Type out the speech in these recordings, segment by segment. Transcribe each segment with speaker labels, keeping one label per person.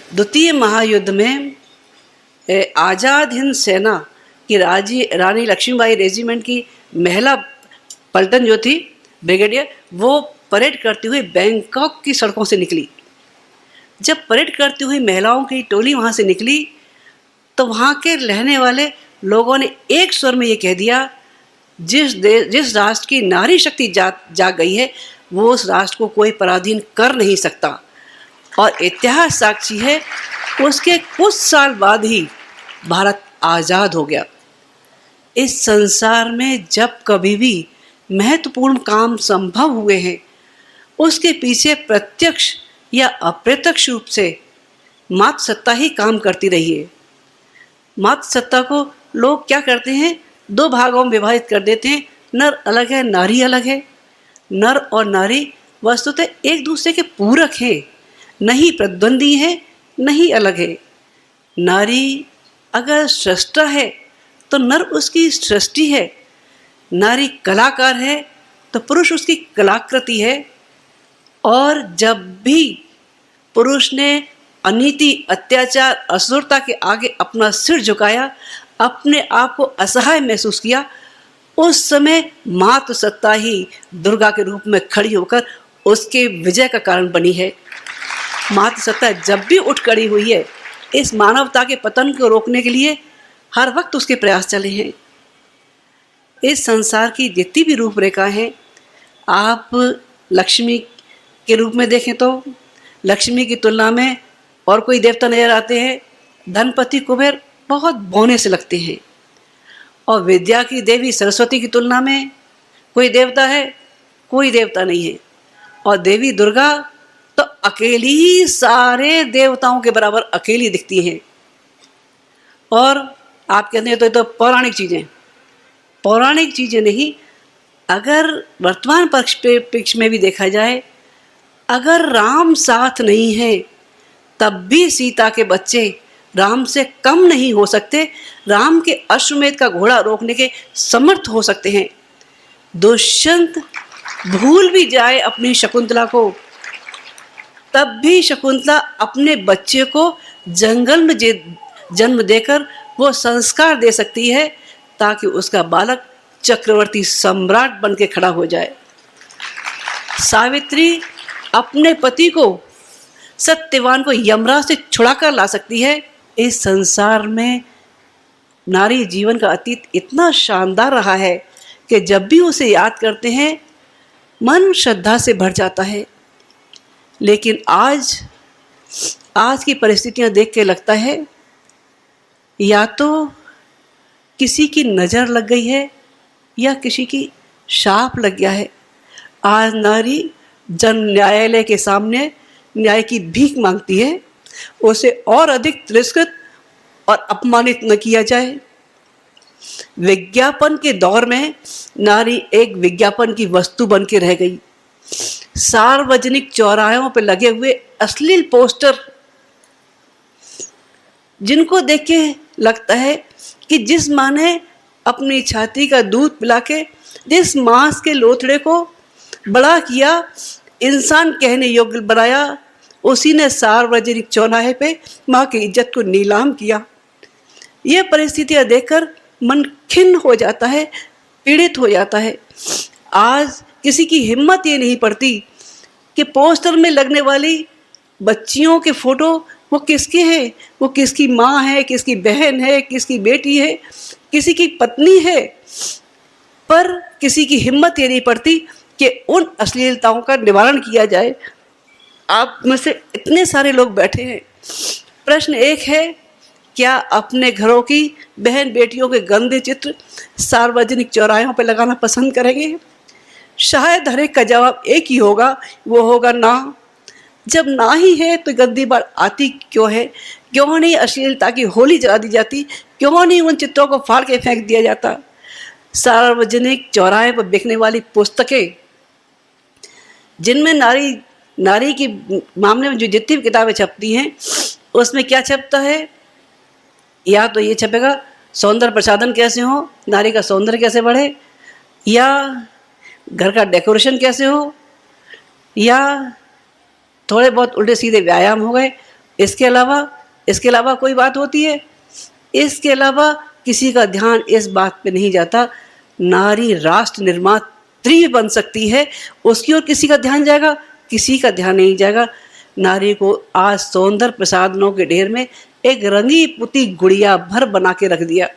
Speaker 1: द्वितीय महायुद्ध में आज़ाद हिंद सेना की रानी लक्ष्मीबाई रेजिमेंट की महिला पलटन जो थी, ब्रिगेडियर, वो परेड करती हुई बैंकॉक की सड़कों से निकली। जब परेड करती हुई महिलाओं की टोली वहाँ से निकली तो वहाँ के रहने वाले लोगों ने एक स्वर में ये कह दिया, जिस राष्ट्र की नारी शक्ति जाग गई है वो उस राष्ट्र को कोई पराधीन कर नहीं सकता। और इतिहास साक्षी है, उसके कुछ साल बाद ही भारत आज़ाद हो गया। इस संसार में जब कभी भी महत्वपूर्ण काम संभव हुए हैं, उसके पीछे प्रत्यक्ष या अप्रत्यक्ष रूप से मातृसत्ता ही काम करती रही है। मातृसत्ता को लोग क्या करते हैं, दो भागों में विभाजित कर देते हैं, नर अलग है, नारी अलग है। नर और नारी वस्तुतः एक दूसरे के पूरक हैं, नहीं प्रतिद्वंदी है, नहीं अलग है। नारी अगर सृष्टा है तो नर उसकी सृष्टि है। नारी कलाकार है तो पुरुष उसकी कलाकृति है। और जब भी पुरुष ने अनीति, अत्याचार, असुरता के आगे अपना सिर झुकाया, अपने आप को असहाय महसूस किया, उस समय मातृसत्ता ही दुर्गा के रूप में खड़ी होकर उसके विजय का कारण बनी है। मातृसत्ता जब भी उठ खड़ी हुई है, इस मानवता के पतन को रोकने के लिए हर वक्त उसके प्रयास चले हैं। इस संसार की जितनी भी रूपरेखा है, आप लक्ष्मी के रूप में देखें तो लक्ष्मी की तुलना में और कोई देवता नजर आते हैं, धनपति कुबेर बहुत बौने से लगते हैं। और विद्या की देवी सरस्वती की तुलना में कोई देवता है, कोई देवता नहीं है। और देवी दुर्गा तो अकेली ही सारे देवताओं के बराबर अकेली दिखती हैं। और आप कहते हैं तो ये तो पौराणिक चीज़ें नहीं, अगर वर्तमान पक्ष में भी देखा जाए, अगर राम साथ नहीं है तब भी सीता के बच्चे राम से कम नहीं हो सकते, राम के अश्वमेध का घोड़ा रोकने के समर्थ हो सकते हैं। दुष्यंत भूल भी जाए अपनी शकुंतला को, तब भी शकुंतला अपने बच्चे को जंगल में जन्म देकर वो संस्कार दे सकती है ताकि उसका बालक चक्रवर्ती सम्राट बन के खड़ा हो जाए। सावित्री अपने पति को, सत्यवान को यमराज से छुड़ा कर ला सकती है। इस संसार में नारी जीवन का अतीत इतना शानदार रहा है कि जब भी उसे याद करते हैं मन श्रद्धा से भर जाता है। लेकिन आज की परिस्थितियां देख के लगता है या तो किसी की नज़र लग गई है या किसी की शाप लग गया है। आज नारी जन न्यायालय के सामने न्याय की भीख मांगती है, उसे और अधिक तिरस्कृत और अपमानित न किया जाए। विज्ञापन के दौर में नारी एक विज्ञापन की वस्तु बन के रह गई। सार्वजनिक चौराहों पर लगे हुए अश्लील पोस्टर, जिनको देख के लगता है कि जिस माँ ने अपनी छाती का दूध पिला के जिस मांस के लोथड़े को बड़ा किया, इंसान कहने योग्य बनाया, उसी ने सार्वजनिक चौराहे पे माँ की इज्जत को नीलाम किया। ये परिस्थितियाँ देखकर मन खिन्न हो जाता है, पीड़ित हो जाता है। आज किसी की हिम्मत ये नहीं पड़ती कि पोस्टर में लगने वाली बच्चियों के फोटो वो किसके हैं, वो किसकी माँ है, किसकी बहन है, किसकी बेटी है, किसी की पत्नी है, पर किसी की हिम्मत ये नहीं पड़ती कि उन अश्लीलताओं का निवारण किया जाए। आप में से इतने सारे लोग बैठे हैं, प्रश्न एक है, क्या अपने घरों की बहन बेटियों के गंदे चित्र सार्वजनिक चौराहों पर लगाना पसंद करेंगे? शायद हर एक का जवाब एक ही होगा, वो होगा ना। जब ना ही है तो गंदी बात आती क्यों है? क्यों नहीं अश्लीलता की होली जला दी जाती? क्यों नहीं उन चित्रों को फाड़ के फेंक दिया जाता? सार्वजनिक चौराहे पर बिकने वाली पुस्तकें, जिनमें नारी की मामले में जो जितनी भी किताबें छपती हैं, उसमें क्या छपता है? या तो ये छपेगा सौंदर्य प्रसाधन कैसे हो, नारी का सौंदर्य कैसे बढ़े, या घर का डेकोरेशन कैसे हो, या थोड़े बहुत उल्टे सीधे व्यायाम हो गए, इसके अलावा कोई बात होती है? इसके अलावा किसी का ध्यान इस बात पे नहीं जाता, नारी राष्ट्र निर्मात्री बन सकती है, उसकी ओर किसी का ध्यान जाएगा? किसी का ध्यान नहीं जाएगा। नारी को आज सौंदर्य प्रसाधनों के ढेर में एक रंगी पुती गुड़िया भर बना के रख दिया।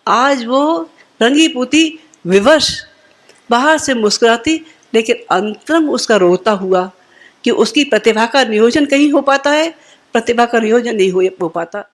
Speaker 1: आज वो रंगी पुती विवश बाहर से मुस्कुराती, लेकिन अंतरंग उसका रोता हुआ कि उसकी प्रतिभा का नियोजन कहीं हो पाता है? प्रतिभा का नियोजन नहीं हो पाता।